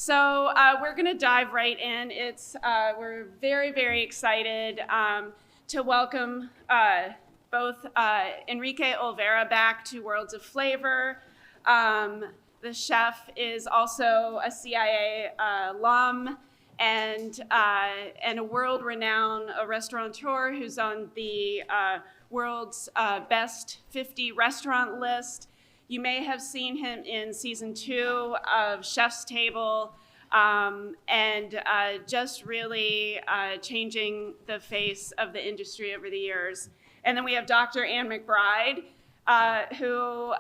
So we're going to dive right in. We're very, very excited to welcome both Enrique Olvera back to Worlds of Flavor. The chef is also a CIA alum and a world-renowned restaurateur who's on the world's best 50 restaurant list. You may have seen him in season 2 of Chef's Table, and just really changing the face of the industry over the years. And then we have Dr. Ann McBride, who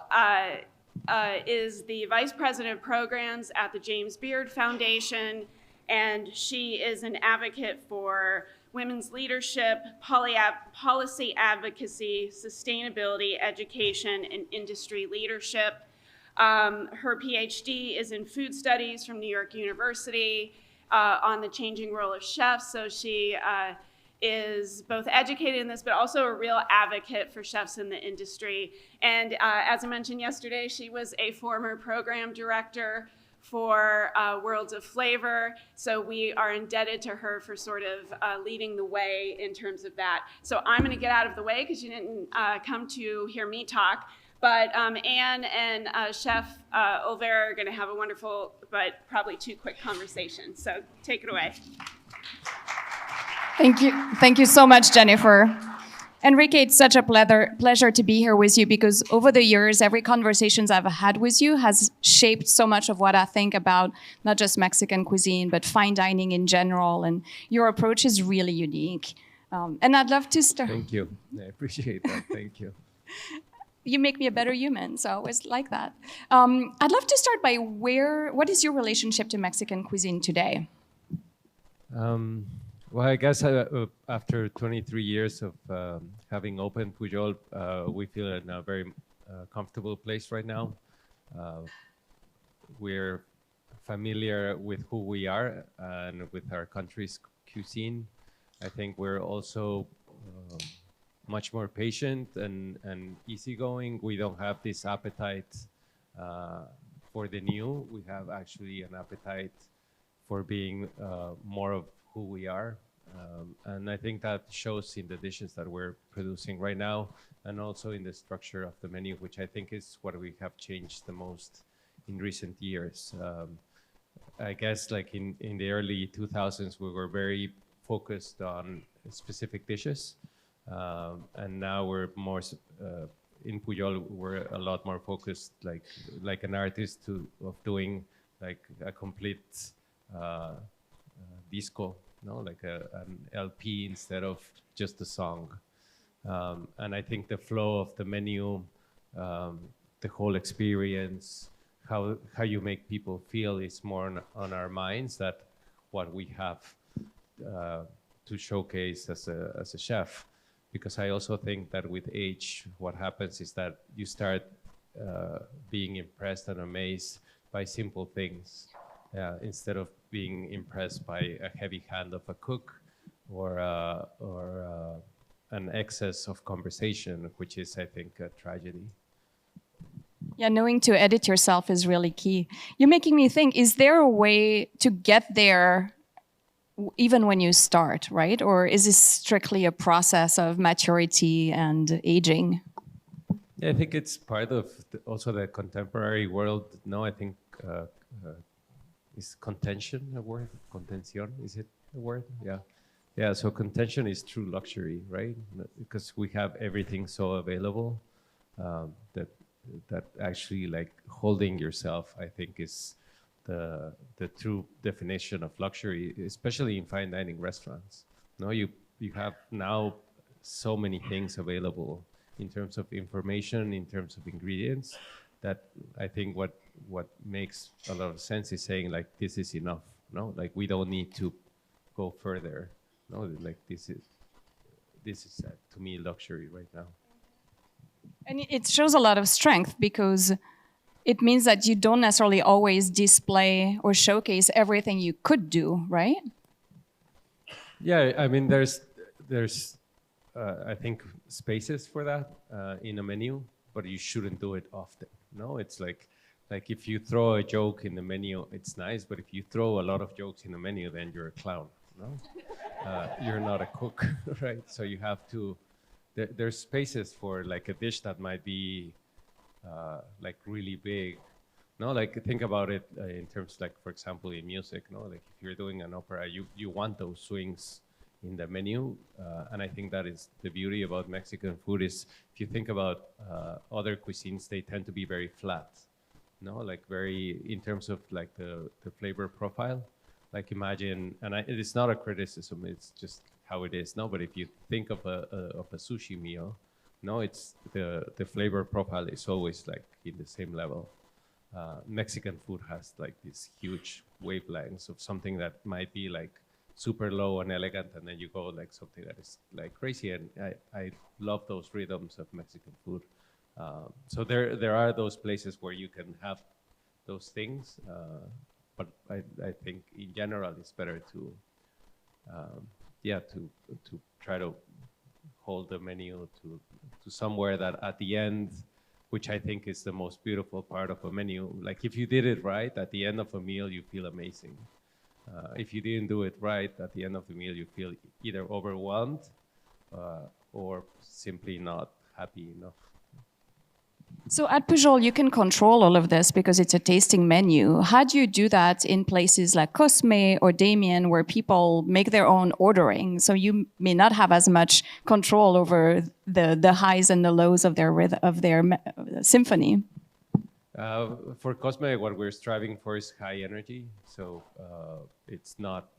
is the Vice President of Programs at the James Beard Foundation, and she is an advocate for women's leadership, policy advocacy, sustainability, education, and industry leadership. Her PhD is in food studies from New York University on the changing role of chefs. So she is both educated in this, but also a real advocate for chefs in the industry. And as I mentioned yesterday, she was a former program director for Worlds of Flavor. So we are indebted to her for sort of leading the way in terms of that. So I'm gonna get out of the way because you didn't come to hear me talk. But Anne and Chef Olvera are gonna have a wonderful, but probably too quick conversation. So take it away. Thank you so much, Jennifer. Enrique, it's such a pleasure to be here with you because over the years, every conversations I've had with you has shaped so much of what I think about not just Mexican cuisine, but fine dining in general. And your approach is really unique. And I'd love to start. Thank you. I appreciate that. Thank you. You make me a better human, so I always like that. I'd love to start by what is your relationship to Mexican cuisine today? Well, I guess after 23 years of having opened Pujol, we feel in a very comfortable place right now. We're familiar with who we are and with our country's cuisine. I think we're also much more patient and easygoing. We don't have this appetite for the new. We have actually an appetite for being more of who we are. And I think that shows in the dishes that we're producing right now and also in the structure of the menu, which I think is what we have changed the most in recent years. I guess like in the early 2000s, we were very focused on specific dishes. And now we're more, in Pujol, we're a lot more focused like an artist of doing like a complete disco, like an LP instead of just a song. And I think the flow of the menu, the whole experience, how you make people feel is more on our minds than what we have to showcase as a chef. Because I also think that with age, what happens is that you start being impressed and amazed by simple things instead of being impressed by a heavy hand of a cook or an excess of conversation, which is, I think, a tragedy. Yeah, knowing to edit yourself is really key. You're making me think, is there a way to get there even when you start, right? Or is this strictly a process of maturity and aging? Yeah, I think it's part of also the contemporary world. No, I think is contention a word? Contención, is it a word? Yeah. Yeah, so contention is true luxury, right? Because we have everything so available that actually like holding yourself, I think is the true definition of luxury, especially in fine dining restaurants. No, you have now so many things available in terms of information, in terms of ingredients, that I think what makes a lot of sense is saying like, this is enough. No, like we don't need to go further. No, like this is to me luxury right now. And it shows a lot of strength because it means that you don't necessarily always display or showcase everything you could do, right? Yeah, I mean, there's I think spaces for that in a menu, but you shouldn't do it often. No, it's like like if you throw a joke in the menu, it's nice, but if you throw a lot of jokes in the menu, then you're a clown, no? You're not a cook, right? So you have to, there's spaces for like a dish that might be like really big. No, like think about it in terms like, for example, in music, no? Like if you're doing an opera, you want those swings in the menu. And I think that is the beauty about Mexican food is if you think about other cuisines, they tend to be very flat, no? Like very, in terms of like the flavor profile. Like imagine, and it is not a criticism, it's just how it is, no? But if you think of a sushi meal, no, it's the flavor profile is always like in the same level. Mexican food has like these huge wavelengths of something that might be like super low and elegant, and then you go like something that is like crazy. And I love those rhythms of Mexican food. So there are those places where you can have those things, but I think in general it's better to to try to hold the menu to somewhere that at the end, which I think is the most beautiful part of a menu. Like if you did it right, at the end of a meal, you feel amazing. If you didn't do it right, at the end of the meal, you feel either overwhelmed or simply not happy enough. So at Pujol, you can control all of this because it's a tasting menu. How do you do that in places like Cosme or Damien, where people make their own ordering? So you may not have as much control over the highs and the lows of their symphony. For Cosme, what we're striving for is high energy. So it's not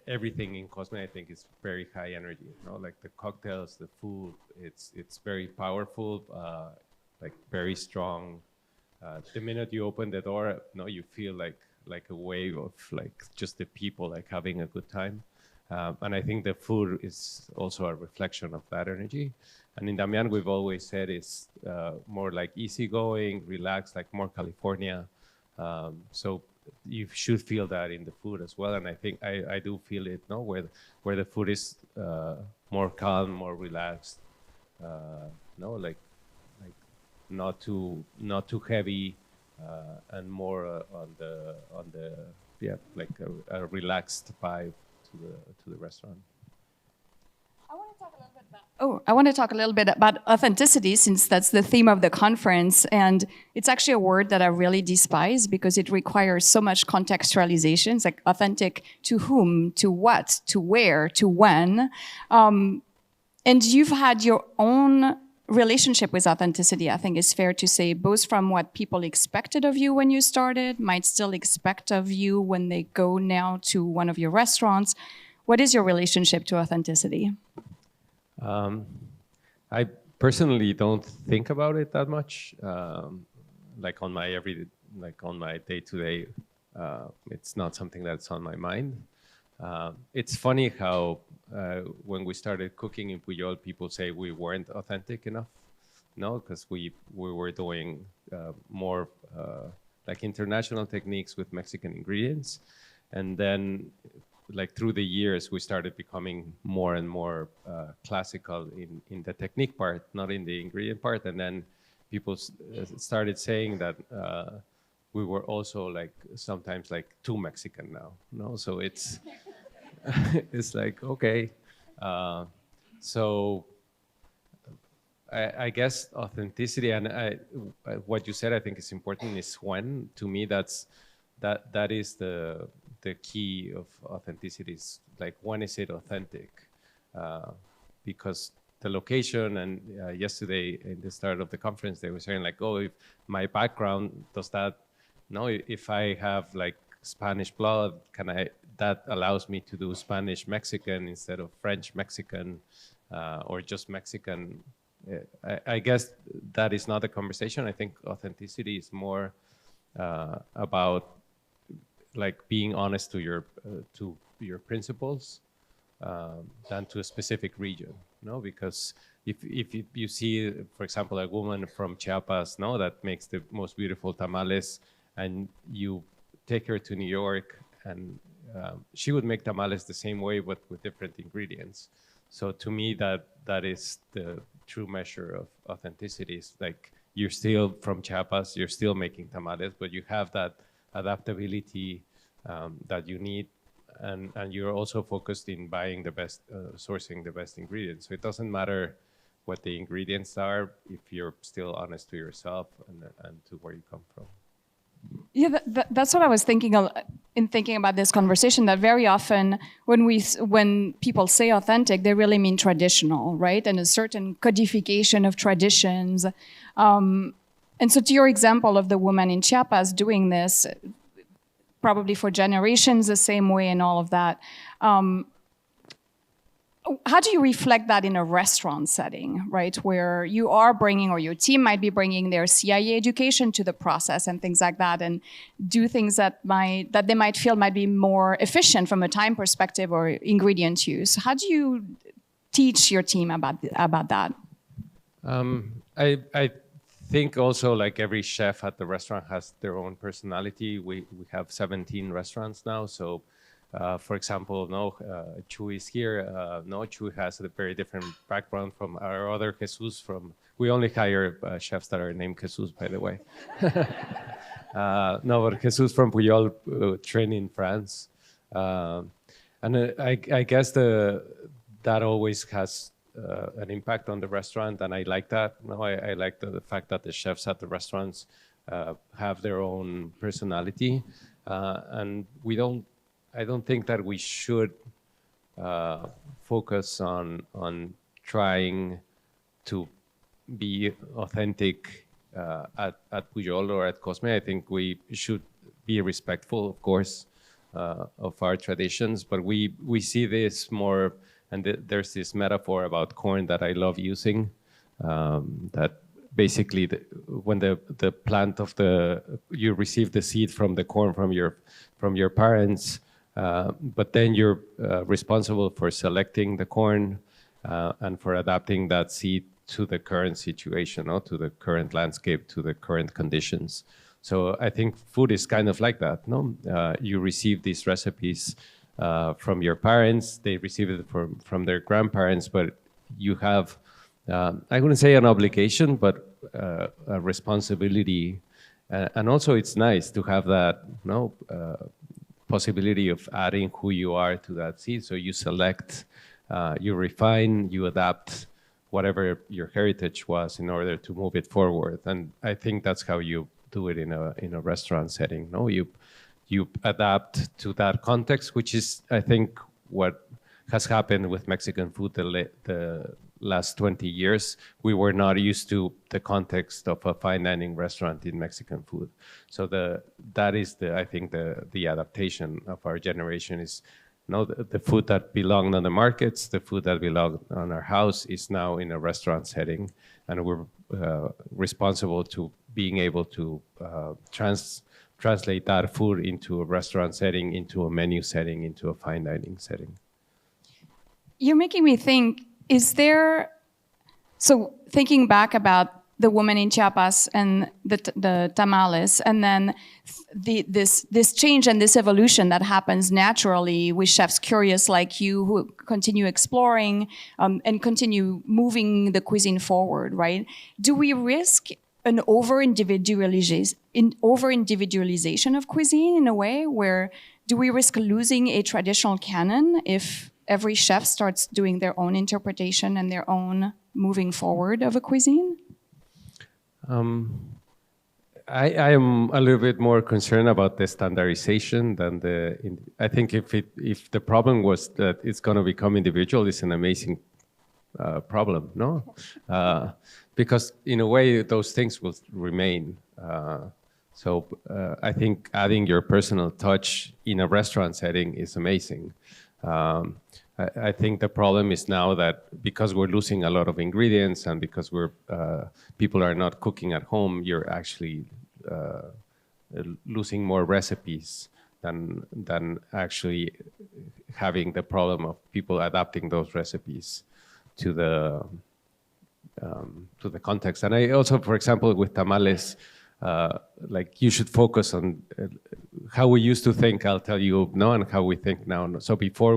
everything in Cosme. I think is very high energy. You know, like the cocktails, the food. It's very powerful. Like very strong. The minute you open the door, you feel like a wave of like just the people like having a good time. And I think the food is also a reflection of that energy. And in Damian, we've always said it's more like easygoing, relaxed, like more California. So you should feel that in the food as well. And I think I do feel it, where the food is more calm, more relaxed, like not too heavy, and more on the like a relaxed vibe to the restaurant. I want to talk a little bit about authenticity, since that's the theme of the conference. And it's actually a word that I really despise because it requires so much contextualization. It's like authentic to whom, to what, to where, to when. And you've had your own relationship with authenticity, I think is fair to say, both from what people expected of you when you started, might still expect of you when they go now to one of your restaurants. What is your relationship to authenticity? I personally don't think about it that much. Like on my day-to-day, it's not something that's on my mind. It's funny how when we started cooking in Pujol, people say we weren't authentic enough. No, because we were doing more like international techniques with Mexican ingredients. And then like through the years, we started becoming more and more classical in the technique part, not in the ingredient part. And then people started saying that we were also like sometimes like too Mexican now. No, so it's it's like, okay. So I guess authenticity, and what you said, I think is important, is when. To me, that is the key of authenticity. Is like, when is it authentic? Because the location, and yesterday in the start of the conference, they were saying like, oh, if my background does that, if I have like Spanish blood, that allows me to do Spanish Mexican instead of French Mexican, or just Mexican. I guess that is not the conversation. I think authenticity is more about like being honest to your principles than to a specific region. Because if you see, for example, a woman from Chiapas, that makes the most beautiful tamales, and you take her to New York, and she would make tamales the same way, but with different ingredients. So to me, that is the true measure of authenticity. Is like you're still from Chiapas, you're still making tamales, but you have that adaptability that you need, and you're also focused in buying the best, sourcing the best ingredients. So it doesn't matter what the ingredients are if you're still honest to yourself and to where you come from. Yeah, that's what I was thinking in thinking about this conversation. That very often, when people say authentic, they really mean traditional, right? And a certain codification of traditions. And so, to your example of the woman in Chiapas doing this, probably for generations the same way, and all of that. How do you reflect that in a restaurant setting, right? Where you are bringing, or your team might be bringing their CIA education to the process and things like that, and do things that they might feel might be more efficient from a time perspective or ingredient use. How do you teach your team about that? I think also, like, every chef at the restaurant has their own personality. We have 17 restaurants now, so. For example, Chu is here. Chu has a very different background from our other Jesus. We only hire chefs that are named Jesus, by the way. But Jesus from Pujol trained in France, and I guess that always has an impact on the restaurant, and I like that. I like the fact that the chefs at the restaurants have their own personality, and I don't think that we should focus on trying to be authentic at Pujol or at Cosme. I think we should be respectful, of course, of our traditions, but we see this more, and there's this metaphor about corn that I love using, that basically when the plant you receive the seed from the corn from your parents, but then you're responsible for selecting the corn and for adapting that seed to the current situation, to the current landscape, to the current conditions. So I think food is kind of like that, no? You receive these recipes from your parents, they receive it from their grandparents, but you have, I wouldn't say an obligation, but a responsibility. And also it's nice to have that, possibility of adding who you are to that seed. So you select, you refine, you adapt whatever your heritage was in order to move it forward. And I think that's how you do it in a restaurant setting. No, you adapt to that context, which is, I think, what has happened with Mexican food the last 20 years. We were not used to the context of a fine dining restaurant in Mexican food. So that is I think the adaptation of our generation is, the food that belonged on the markets, the food that belonged on our house is now in a restaurant setting, and we're responsible to being able to translate that food into a restaurant setting, into a menu setting, into a fine dining setting. You're making me think, so thinking back about the woman in Chiapas and the tamales, and then this change and this evolution that happens naturally with chefs curious like you who continue exploring and continue moving the cuisine forward, right? Do we risk an over-individualization of cuisine in a way? Where do we risk losing a traditional canon if every chef starts doing their own interpretation and their own moving forward of a cuisine? I am a little bit more concerned about the standardization than I think if the problem was that it's going to become individual, it's an amazing problem, no? Because in a way, those things will remain. So I think adding your personal touch in a restaurant setting is amazing. I think the problem is now that because we're losing a lot of ingredients and because people are not cooking at home, you're actually losing more recipes than actually having the problem of people adapting those recipes to the context. And I also, for example, with tamales, like you should focus on how we used to think, I'll tell you, and how we think now. So before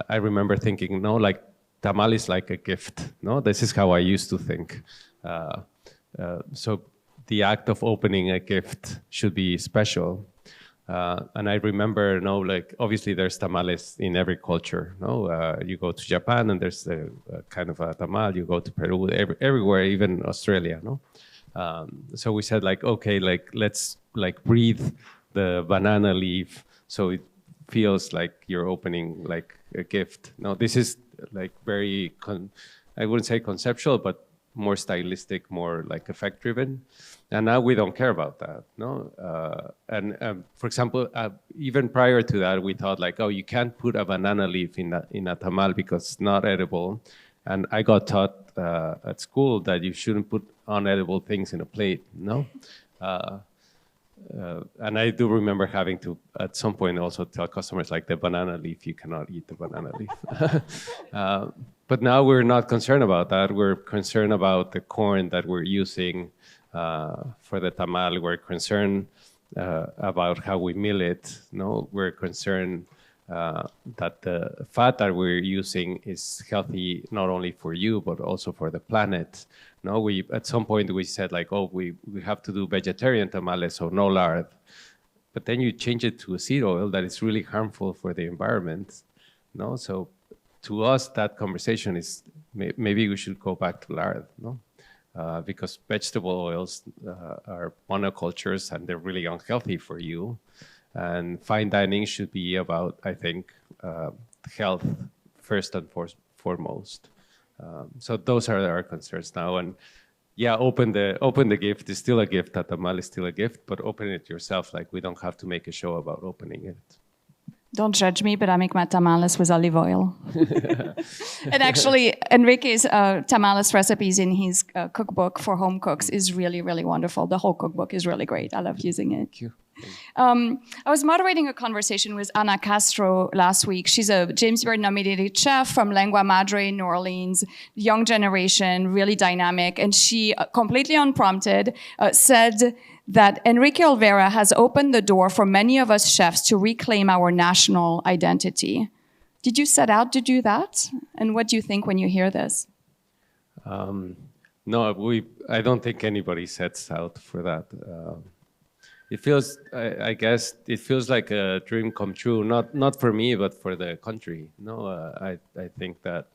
I remember thinking, like tamal is like a gift, This is how I used to think. So the act of opening a gift should be special. And I remember, like obviously there's tamales in every culture. You go to Japan and there's a kind of a tamal. You go to Peru, everywhere, even Australia. So we said like, okay, like let's like breathe the banana leaf so it feels like you're opening like a gift. Now this is like very, I wouldn't say conceptual, but more stylistic, more like effect driven. And now we don't care about that, no? For example, even prior to that, we thought like, oh, you can't put a banana leaf in a tamal because it's not edible. And I got taught at school that you shouldn't put unedible things in a plate, no? And I do remember having to, at some point, also tell customers like the banana leaf, you cannot eat the banana leaf. But now we're not concerned about that. We're concerned about the corn that we're using for the tamal. We're concerned about how we mill it. No, we're concerned that the fat that we're using is healthy not only for you but also for the planet. No, we at some point we said like, oh, we have to do vegetarian tamales, so no lard. But then you change it to a seed oil that is really harmful for the environment. No, so to us that conversation is maybe we should go back to lard. No. Because vegetable oils are monocultures and they're really unhealthy for you. And fine dining should be about, I think, health first and foremost. So those are our concerns now. And yeah, open the gift. It's still a gift. A tamal is still a gift, but open it yourself. Like we don't have to make a show about opening it. Don't judge me, but I make my tamales with olive oil. And actually, Enrique's tamales recipes in his cookbook for home cooks is really, really wonderful. The whole cookbook is really great. I love using it. Thank you. I was moderating a conversation with Ana Castro last week. She's a James Beard nominated chef from Lengua Madre in New Orleans, young generation, really dynamic. And she, completely unprompted, said that Enrique Olvera has opened the door for many of us chefs to reclaim our national identity. Did you set out to do that? And what do you think when you hear this? No, I don't think anybody sets out for that. It feels, I guess, it feels like a dream come true. Not for me, but for the country. No, I think that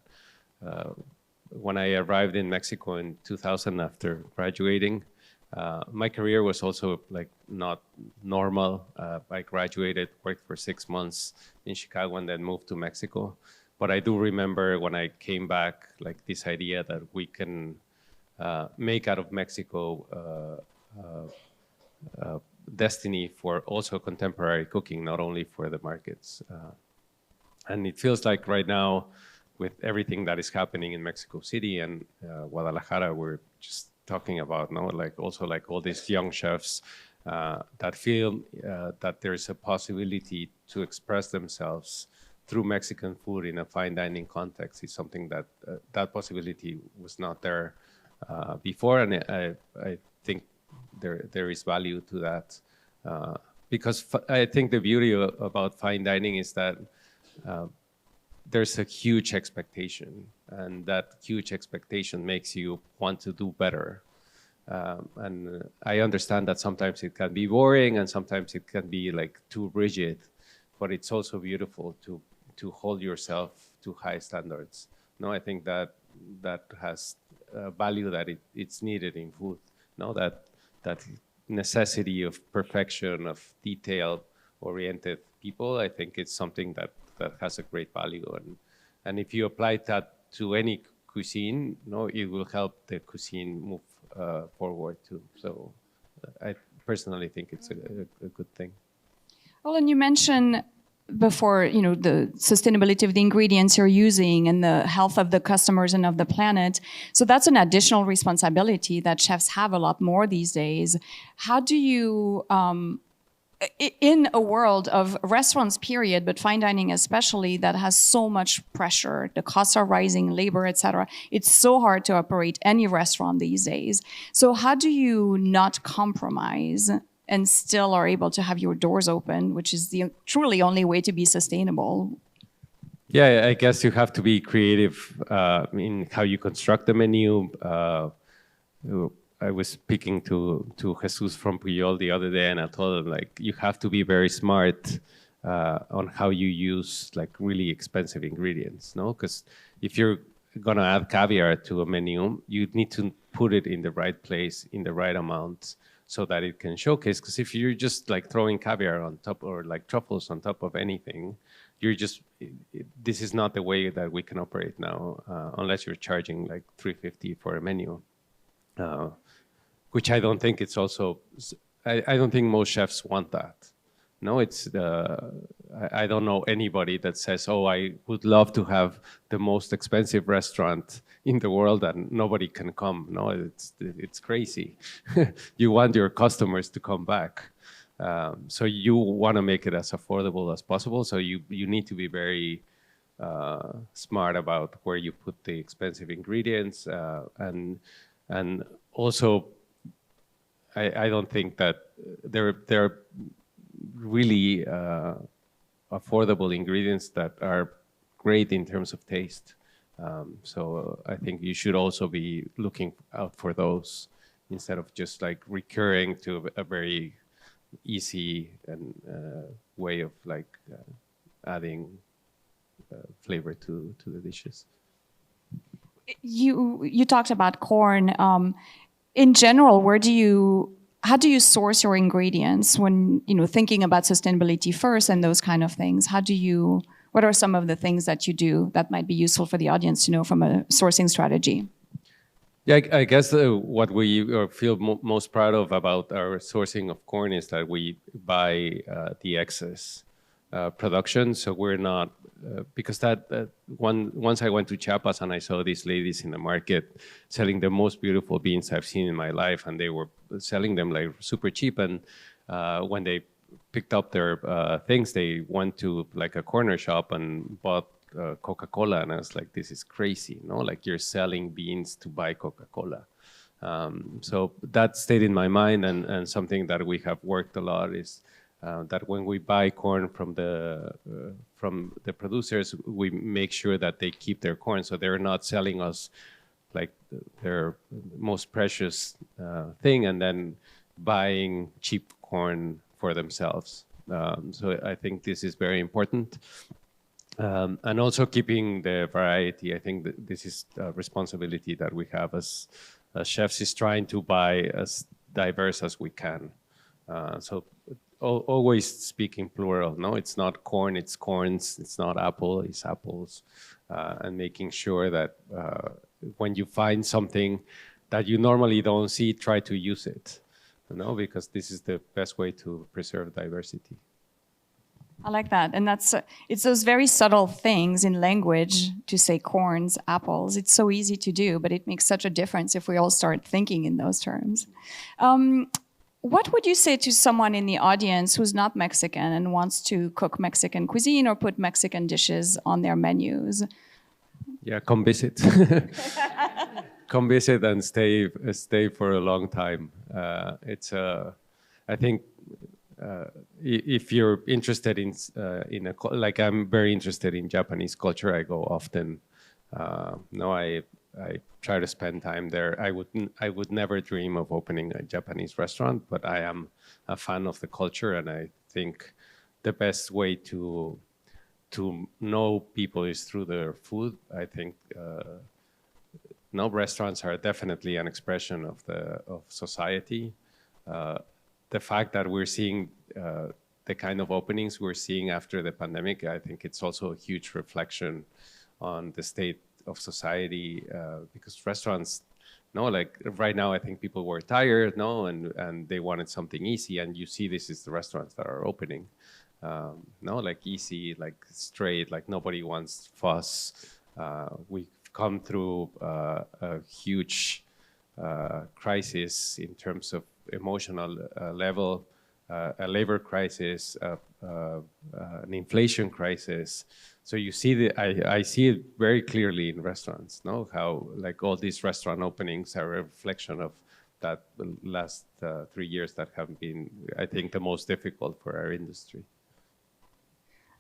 when I arrived in Mexico in 2000 after graduating, my career was also like not normal. I graduated, worked for 6 months in Chicago, and then moved to Mexico. But I do remember when I came back, like this idea that we can make out of Mexico destiny for also contemporary cooking, not only for the markets. And it feels like right now, with everything that is happening in Mexico City and Guadalajara, we're just talking about like also like all these young chefs that feel that there's a possibility to express themselves through Mexican food in a fine dining context is something that that possibility was not there before, and I think there is value to that because I think the beauty about fine dining is that there's a huge expectation, and that huge expectation makes you want to do better. And I understand that sometimes it can be boring and sometimes it can be like too rigid, but it's also beautiful to hold yourself to high standards. No, I think that has value that it's needed in food. No, that necessity of perfection, of detail-oriented people, I think it's something that has a great value. And if you apply that to any cuisine, no, it will help the cuisine move forward too. So I personally think it's a good thing. Well, and you mentioned before, the sustainability of the ingredients you're using and the health of the customers and of the planet. So that's an additional responsibility that chefs have a lot more these days. How do you, in a world of restaurants, period, but fine dining especially, that has so much pressure, the costs are rising, labor, etc. It's so hard to operate any restaurant these days. So how do you not compromise and still are able to have your doors open, which is the truly only way to be sustainable? Yeah, I guess you have to be creative in how you construct the menu. I was speaking to Jesus from Pujol the other day, and I told him like you have to be very smart on how you use like really expensive ingredients, no? Because if you're gonna add caviar to a menu, you need to put it in the right place in the right amount so that it can showcase. Because if you're just like throwing caviar on top or like truffles on top of anything, you're just this is not the way that we can operate now, unless you're charging like $350 for a menu, which I don't think it's also. I don't think most chefs want that. No, it's I don't know anybody that says, "Oh, I would love to have the most expensive restaurant in the world and nobody can come." No, it's crazy. You want your customers to come back, so you want to make it as affordable as possible. So you need to be very smart about where you put the expensive ingredients, and also I don't think that there are really affordable ingredients that are great in terms of taste. So I think you should also be looking out for those instead of just like recurring to a very easy and way of like adding flavor to the dishes. You talked about corn. In general, how do you source your ingredients when thinking about sustainability first and those kind of things? What are some of the things that you do that might be useful for the audience to know from a sourcing strategy? Yeah, I guess what we feel most proud of about our sourcing of corn is that we buy the excess production. So we're not, because once I went to Chiapas and I saw these ladies in the market selling the most beautiful beans I've seen in my life, and they were selling them like super cheap. And when they picked up their things, they went to like a corner shop and bought Coca-Cola, and I was like, this is crazy, no? Like you're selling beans to buy Coca-Cola. So that stayed in my mind, and something that we have worked a lot is that when we buy corn from the producers, we make sure that they keep their corn, so they're not selling us like their most precious thing and then buying cheap corn for themselves. So I think this is very important. And also keeping the variety. I think that this is a responsibility that we have as chefs, is trying to buy as diverse as we can. So always speaking plural. No, it's not corn, it's corns. It's not apple, it's apples. And making sure that when you find something that you normally don't see, try to use it. Because this is the best way to preserve diversity. I like that. And it's those very subtle things in language to say corns, apples. It's so easy to do, but it makes such a difference if we all start thinking in those terms. What would you say to someone in the audience who's not Mexican and wants to cook Mexican cuisine or put Mexican dishes on their menus? Yeah, come visit. Come visit and stay for a long time. I think if you're interested in like I'm very interested in Japanese culture, I go often. I try to spend time there. I would never dream of opening a Japanese restaurant, but I am a fan of the culture, and I think the best way to know people is through their food. I think restaurants are definitely an expression of society. The fact that we're seeing the kind of openings we're seeing after the pandemic, I think it's also a huge reflection on the state of society, because restaurants, like right now, I think people were tired, and they wanted something easy, and you see this is the restaurants that are opening, like easy, like straight, like nobody wants fuss. We've come through a huge crisis in terms of emotional level, a labor crisis, an inflation crisis. So you see I see it very clearly in restaurants, how like all these restaurant openings are a reflection of that last 3 years that have been, I think, the most difficult for our industry.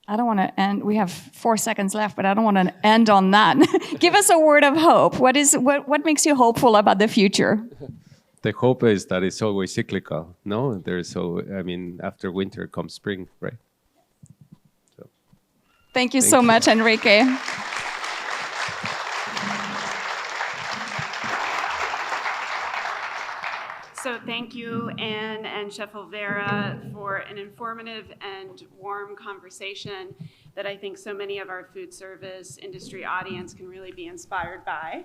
I don't want to end. We have 4 seconds left, but I don't want to end on that. Give us a word of hope. What makes you hopeful about the future? the hope is that it's always cyclical. No, I mean, after winter comes spring, right? So, Thank you so much, Enrique. So thank you, Anne and Chef Olvera, for an informative and warm conversation that I think so many of our food service industry audience can really be inspired by.